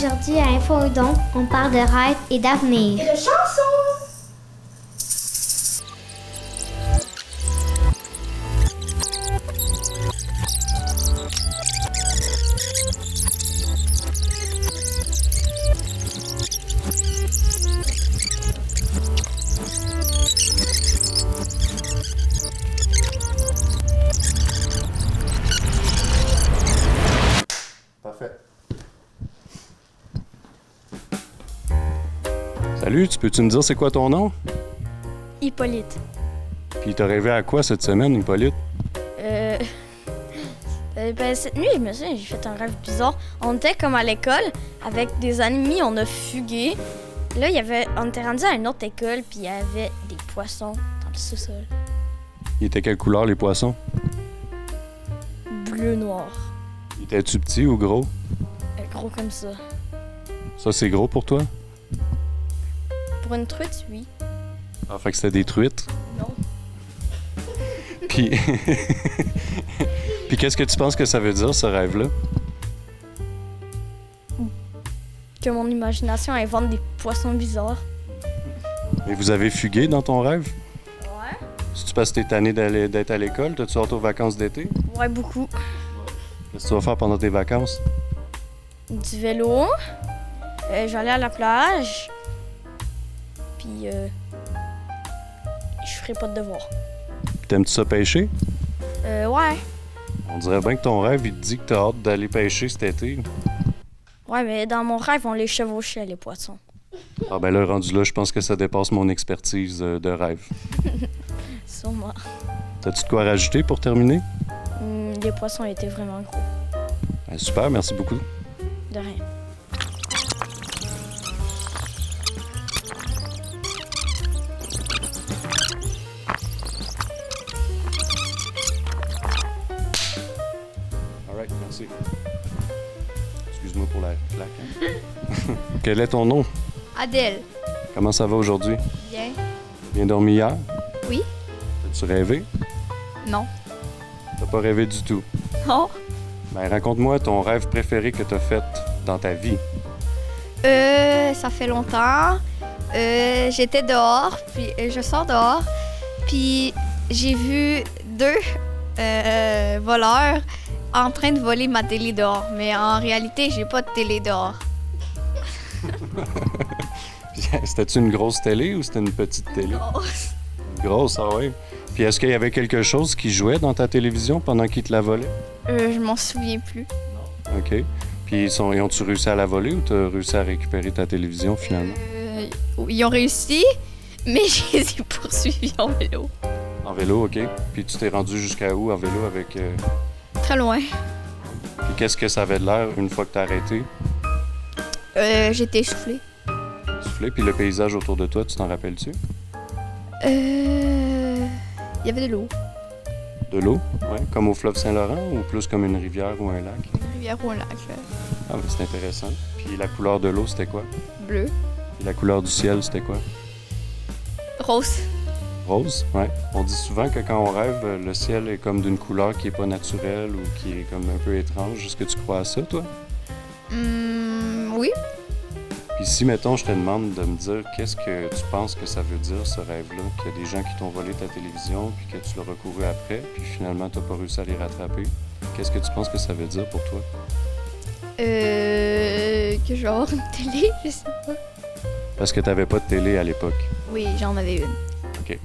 Aujourd'hui, à Info Udon, on parle de rêve et d'avenir. Et de chansons! Parfait. Salut, tu peux-tu me dire c'est quoi ton nom? Hippolyte. Puis t'as rêvé à quoi cette semaine, Hippolyte? Cette nuit, je me souviens, j'ai fait un rêve bizarre. On était comme à l'école, avec des amis, on a fugué. Là, on était rendu à une autre école, puis il y avait des poissons dans le sous-sol. Ils étaient quelle couleur, les poissons? Bleu-noir. Étais-tu petit ou gros? Gros comme ça. Ça, c'est gros pour toi? Pour une truite, oui. Ah, fait que c'était des truites. Non. Puis... Puis qu'est-ce que tu penses que ça veut dire, ce rêve-là? Que mon imagination invente des poissons bizarres. Mais vous avez fugué dans ton rêve? Ouais. C'est-tu parce que t'es tanné d'être à l'école? T'as-tu hâte aux vacances d'été? Ouais, beaucoup. Qu'est-ce que tu vas faire pendant tes vacances? Du vélo. J'allais à la plage. Puis, je ferai pas de devoirs. Puis t'aimes-tu ça pêcher? Ouais. On dirait bien que ton rêve, il te dit que t'as hâte d'aller pêcher cet été. Ouais, mais dans mon rêve, on les chevauchait, les poissons. Ah ben là, rendu là, je pense que ça dépasse mon expertise de rêve. Sûrement. T'as-tu de quoi rajouter pour terminer? Les poissons étaient vraiment gros. Ben, super, merci beaucoup. De rien. All right, merci. Excuse-moi pour la claque. Hein? Quel est ton nom? Adèle. Comment ça va aujourd'hui? Bien. Bien dormi hier? Oui. As-tu rêvé? Non. T'as pas rêvé du tout? Non. Ben, raconte-moi ton rêve préféré que t'as fait dans ta vie. Ça fait longtemps. J'étais dehors, puis je sors dehors, puis j'ai vu deux voleurs en train de voler ma télé dehors. Mais en réalité, j'ai pas de télé dehors. C'était-tu une grosse télé ou c'était une petite télé? Une grosse, ah ouais. Puis est-ce qu'il y avait quelque chose qui jouait dans ta télévision pendant qu'ils te la volaient? Je m'en souviens plus. OK. Puis ils ont-tu réussi à la voler ou t'as réussi à récupérer ta télévision finalement? Ils ont réussi, mais je les ai poursuivis en vélo. En vélo, OK. Puis tu t'es rendu jusqu'à où en vélo avec... Très loin. Puis qu'est-ce que ça avait de l'air une fois que t'as arrêté? J'étais essoufflée. Soufflé, puis le paysage autour de toi, tu t'en rappelles-tu? Il y avait de l'eau. De l'eau? Oui. Comme au fleuve Saint-Laurent ou plus comme une rivière ou un lac? Une rivière ou un lac. Ah, mais c'est intéressant. Puis la couleur de l'eau, c'était quoi? Bleu. Puis la couleur du ciel, c'était quoi? Rose. Rose? Oui. On dit souvent que quand on rêve, le ciel est comme d'une couleur qui est pas naturelle ou qui est comme un peu étrange. Est-ce que tu crois à ça, toi? Oui. Puis si, mettons, je te demande de me dire qu'est-ce que tu penses que ça veut dire, ce rêve-là, qu'il y a des gens qui t'ont volé ta télévision, puis que tu l'as recouru après, puis finalement, t'as pas réussi à les rattraper. Qu'est-ce que tu penses que ça veut dire pour toi? Que je vais avoir une télé, je sais pas. Parce que t'avais pas de télé à l'époque. Oui, j'en avais une. OK.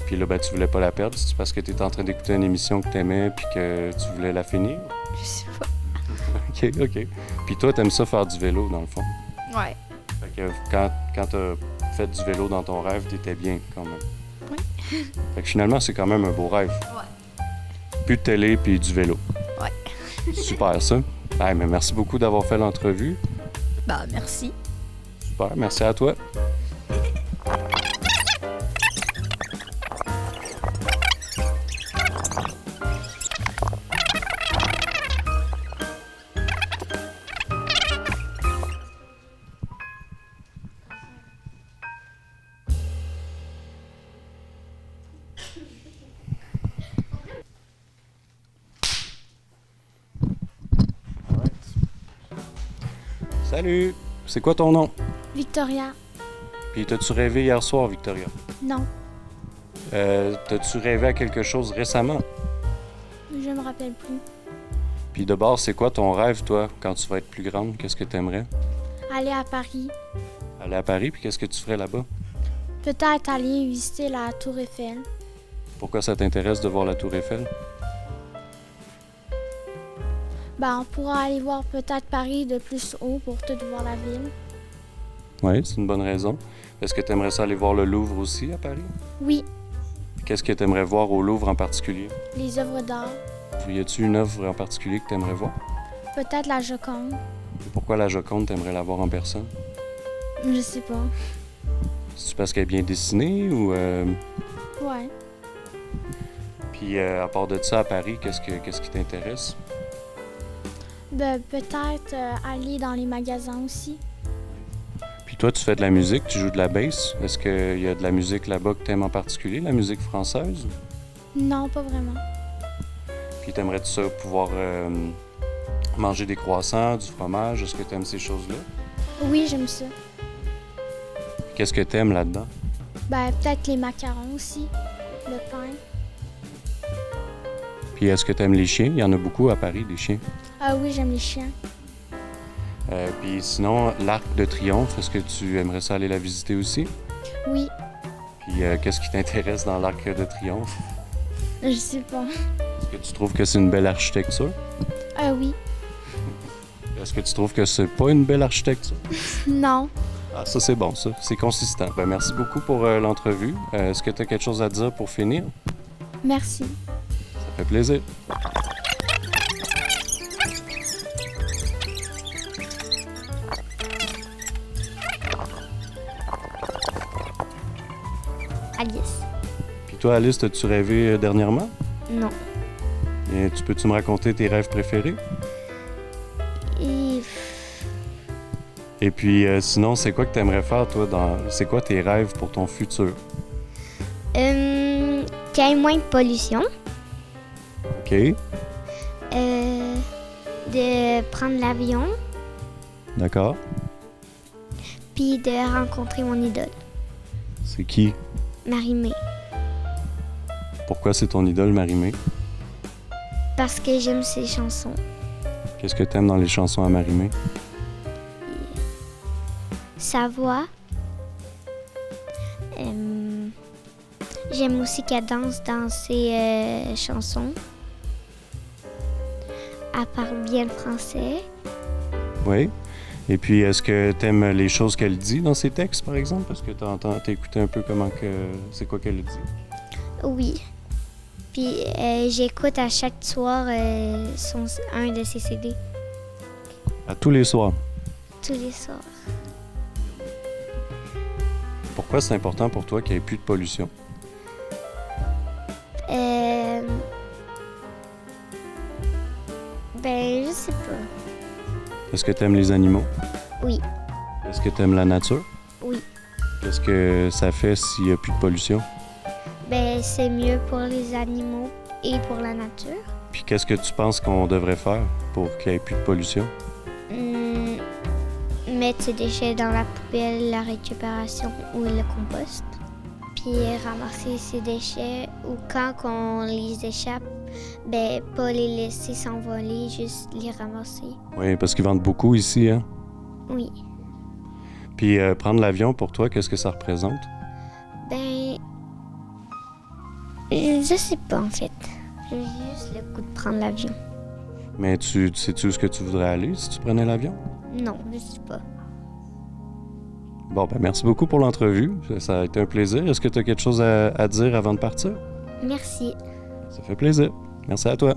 Puis là, ben, tu voulais pas la perdre, c'est parce que t'étais en train d'écouter une émission que t'aimais, puis que tu voulais la finir? Je sais pas. OK, OK. Puis toi, t'aimes ça faire du vélo, dans le fond? Ouais. Fait que quand t'as fait du vélo dans ton rêve, t'étais bien, quand même. Oui. Fait que finalement, c'est quand même un beau rêve. Ouais. Plus de télé, puis du vélo. Ouais. Super, ça. Hey, mais merci beaucoup d'avoir fait l'entrevue. Bah, merci. Super, merci à toi. Salut! C'est quoi ton nom? Victoria. Puis t'as-tu rêvé hier soir, Victoria? Non, T'as-tu rêvé à quelque chose récemment? je me rappelle plus. Puis de base, c'est quoi ton rêve, toi, quand tu vas être plus grande? Qu'est-ce que t'aimerais? Aller à Paris. Aller à Paris, puis qu'est-ce que tu ferais là-bas? Peut-être aller visiter la Tour Eiffel. Pourquoi ça t'intéresse de voir la Tour Eiffel? Ben, on pourra aller voir peut-être Paris de plus haut pour tout voir la ville. Oui, c'est une bonne raison. Est-ce que t'aimerais ça aller voir le Louvre aussi à Paris? Oui, Qu'est-ce que t'aimerais voir au Louvre en particulier? les œuvres d'art. Y a-tu une œuvre en particulier que t'aimerais voir? Peut-être la Joconde. Et pourquoi la Joconde, t'aimerais la voir en personne? Je sais pas. C'est-tu parce qu'elle est bien dessinée ou... Ouais. Puis à part de ça, à Paris, qu'est-ce qui t'intéresse? Ben, peut-être aller dans les magasins aussi. Puis toi, tu fais de la musique, tu joues de la bass. Est-ce qu'il y a de la musique là-bas que t'aimes en particulier, la musique française? Non, pas vraiment. Puis t'aimerais-tu ça pouvoir manger des croissants, du fromage? Est-ce que t'aimes ces choses-là? Oui, j'aime ça. Qu'est-ce que t'aimes là-dedans? Ben, peut-être les macarons aussi. Le pain. Puis est-ce que t'aimes les chiens? Il y en a beaucoup à Paris, des chiens. Ah oui, j'aime les chiens. Puis sinon, l'Arc de Triomphe, est-ce que tu aimerais ça aller la visiter aussi? Oui, Puis qu'est-ce qui t'intéresse dans l'Arc de Triomphe? je sais pas. Est-ce que tu trouves que c'est une belle architecture? Ah oui. Est-ce que tu trouves que c'est pas une belle architecture? Non. Ah, ça c'est bon, ça. C'est consistant. Ben, merci beaucoup pour l'entrevue. Est-ce que tu as quelque chose à dire pour finir? Merci. Ça fait plaisir. Alice. Puis toi, Alice, as-tu rêvé dernièrement? Non. Et peux-tu me raconter tes rêves préférés? Et Et puis sinon, c'est quoi que tu aimerais faire, toi? C'est quoi tes rêves pour ton futur? qu'il y ait moins de pollution. OK. De prendre l'avion. D'accord. Puis de rencontrer mon idole, C'est qui? Marie-Mé. Pourquoi c'est ton idole, Marie-Mé? Parce que j'aime ses chansons. Qu'est-ce que t'aimes dans les chansons à Marie-Mé? Sa voix. J'aime aussi qu'elle danse dans ses chansons. Elle parle bien le français. Oui. Et puis, est-ce que t'aimes les choses qu'elle dit dans ses textes, par exemple? Est-ce que t'as écouté un peu c'est quoi qu'elle dit? Oui. Puis j'écoute à chaque soir un de ses CD. À tous les soirs. Tous les soirs. Pourquoi c'est important pour toi qu'il n'y ait plus de pollution? Ben, je sais pas. Est-ce que t'aimes les animaux? Oui. Est-ce que t'aimes la nature? Oui. Qu'est-ce que ça fait s'il n'y a plus de pollution? Ben, c'est mieux pour les animaux et pour la nature. Puis qu'est-ce que tu penses qu'on devrait faire pour qu'il n'y ait plus de pollution? Mettre ses déchets dans la poubelle, la récupération ou le compost. Puis ramasser ses déchets ou quand on les échappe, ben pas les laisser s'envoler, juste les ramasser. Oui, parce qu'ils vendent beaucoup ici, hein? Oui. Puis prendre l'avion, pour toi, qu'est-ce que ça représente? Ben, je sais pas en fait. J'ai juste le coup de prendre l'avion. Mais sais-tu où est-ce que tu voudrais aller si tu prenais l'avion? Non, je sais pas. Bon, ben merci beaucoup pour l'entrevue. Ça a été un plaisir. Est-ce que tu as quelque chose à dire avant de partir? Merci. Ça fait plaisir. Merci à toi.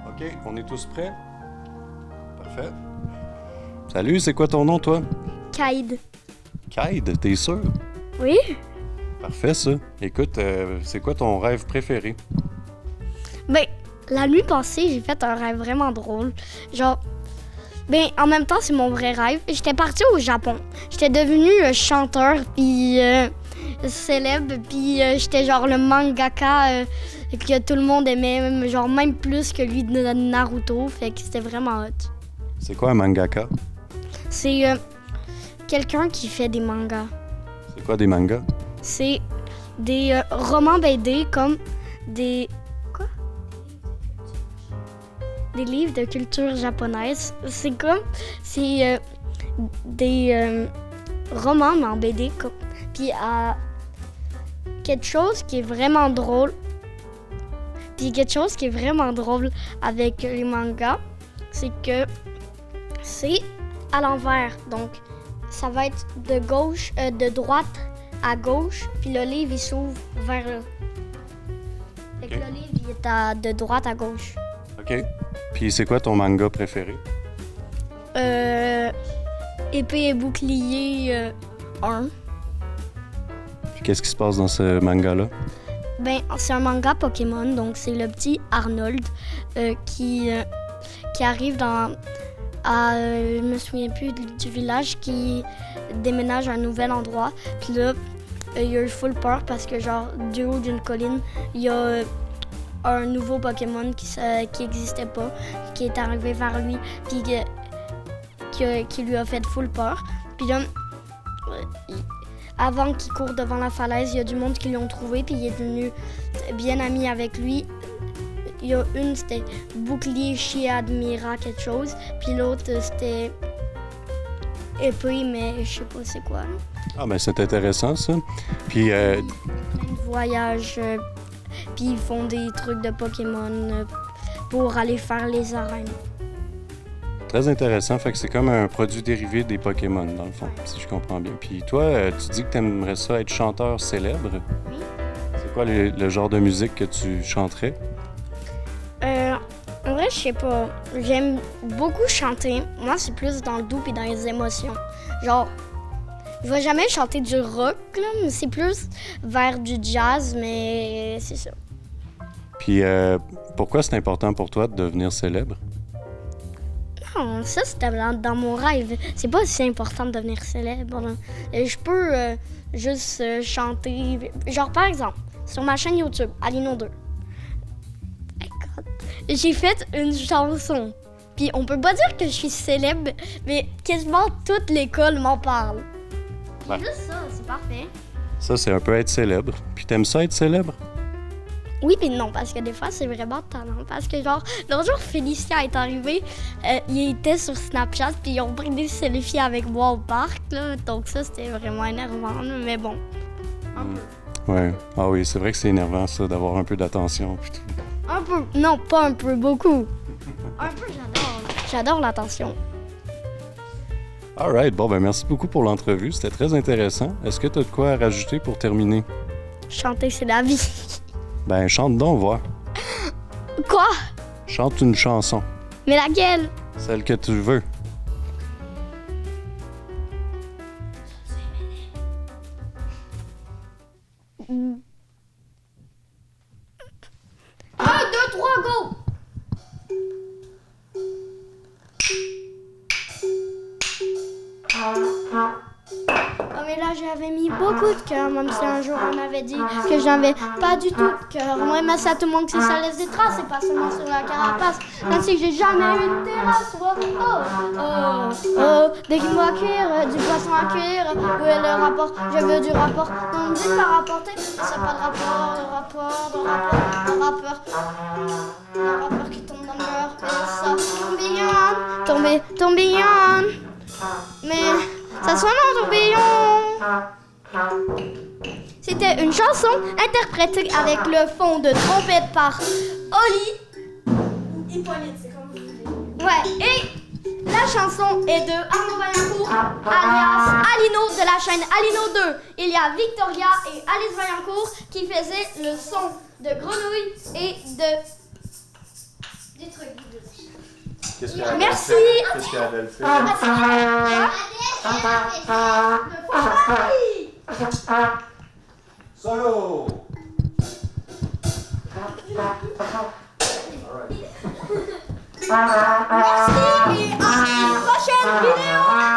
OK, on est tous prêts? Parfait. Salut, c'est quoi ton nom, toi? Kaïd. Kaïd, t'es sûr? Oui? Parfait, ça. Écoute, c'est quoi ton rêve préféré? Ben, la nuit passée, j'ai fait un rêve vraiment drôle. Genre, ben, en même temps, c'est mon vrai rêve. J'étais partie au Japon. J'étais devenue chanteur, puis célèbre, puis j'étais genre le mangaka que tout le monde aimait, genre même plus que lui de Naruto, fait que c'était vraiment hot. C'est quoi un mangaka? C'est quelqu'un qui fait des mangas. C'est quoi des mangas? C'est des romans BD comme des... Quoi? Des livres de culture japonaise. C'est des romans mais en BD. Puis quelque chose qui est vraiment drôle. Puis quelque chose qui est vraiment drôle avec les mangas, c'est que c'est à l'envers. Donc, ça va être de droite à gauche, puis le livre, il s'ouvre vers là. Fait que le livre, il est de droite à gauche. OK. Puis c'est quoi ton manga préféré? Épée et bouclier 1. Puis qu'est-ce qui se passe dans ce manga-là? Ben, c'est un manga Pokémon, donc c'est le petit Arnold qui arrive je me souviens plus du village, qui déménage à un nouvel endroit. Puis là, il a eu full peur parce que genre du haut d'une colline, il y a un nouveau Pokémon qui existait pas, qui est arrivé vers lui, puis qui lui a fait full peur. Puis là, avant qu'il court devant la falaise, il y a du monde qui l'ont trouvé, puis il est devenu bien ami avec lui. Il y a une, c'était Bouclier chez Admira quelque chose, puis l'autre, c'était Épée, mais je sais pas c'est quoi. Ah, ben c'est intéressant, ça. Puis, Plein de voyages, puis ils font des trucs de Pokémon pour aller faire les arènes. très intéressant. Fait que c'est comme un produit dérivé des Pokémon, dans le fond, si je comprends bien. Puis toi, tu dis que tu aimerais ça être chanteur célèbre. Oui. C'est quoi le genre de musique que tu chanterais? En vrai, je sais pas. J'aime beaucoup chanter. Moi, c'est plus dans le doux et dans les émotions. Genre, je vais jamais chanter du rock, là, mais c'est plus vers du jazz, mais c'est ça. Puis pourquoi c'est important pour toi de devenir célèbre? Non, ça, c'était dans mon rêve. C'est pas si important de devenir célèbre, là. Je peux juste chanter. Genre, par exemple, sur ma chaîne YouTube, Alino 2. J'ai fait une chanson. Puis on peut pas dire que je suis célèbre, mais quasiment toute l'école m'en parle. Ouais. Juste ça, c'est parfait. Ça, c'est un peu être célèbre. Puis t'aimes ça être célèbre? Oui puis non, parce que des fois, c'est vraiment talent. Parce que genre, l'autre jour, Félicia est arrivée, il était sur Snapchat, puis ils ont pris des selfies avec moi au parc, là. Donc ça, c'était vraiment énervant, là, mais bon, un peu. Ouais. Ah oui, c'est vrai que c'est énervant, ça, d'avoir un peu d'attention. Puis tout. Un peu, non, pas un peu, beaucoup. Un peu, j'adore. J'adore l'attention. All right. Bon, ben merci beaucoup pour l'entrevue. C'était très intéressant. Est-ce que tu as de quoi à rajouter pour terminer? Chanter, c'est la vie. Ben, chante donc, voir. Quoi? Chante une chanson. Mais laquelle? Celle que tu veux. Un, deux, trois, go! Oh mais là j'avais mis beaucoup de cœur, même si un jour on m'avait dit que j'avais pas du tout de cœur. Moi merci à tout le monde si ça laisse des traces et pas seulement sur la carapace. Même si j'ai jamais eu de terrasse. Oh oh oh oh, des moi à cuire, du poisson à cuire. Où est le rapport? Je veux du rapport. Non me dites pas rapporter, c'est pas de rapport, de rapport, de rapport, de rappeur. Un rappeur qui tombe dans le mur et ça tourbillonne. Mais ça sonne en tourbillon. C'était une chanson interprétée avec le fond de trompette par Oli. Hippolyte, c'est comme vous voulez. Ouais, et la chanson est de Arnaud Vaillancourt, alias Alino de la chaîne Alino 2. Il y a Victoria et Alice Vaillancourt qui faisaient le son de grenouille et des trucs. Merci. Qu'est-ce qu'elle fait? Solo! Merci et à une prochaine vidéo.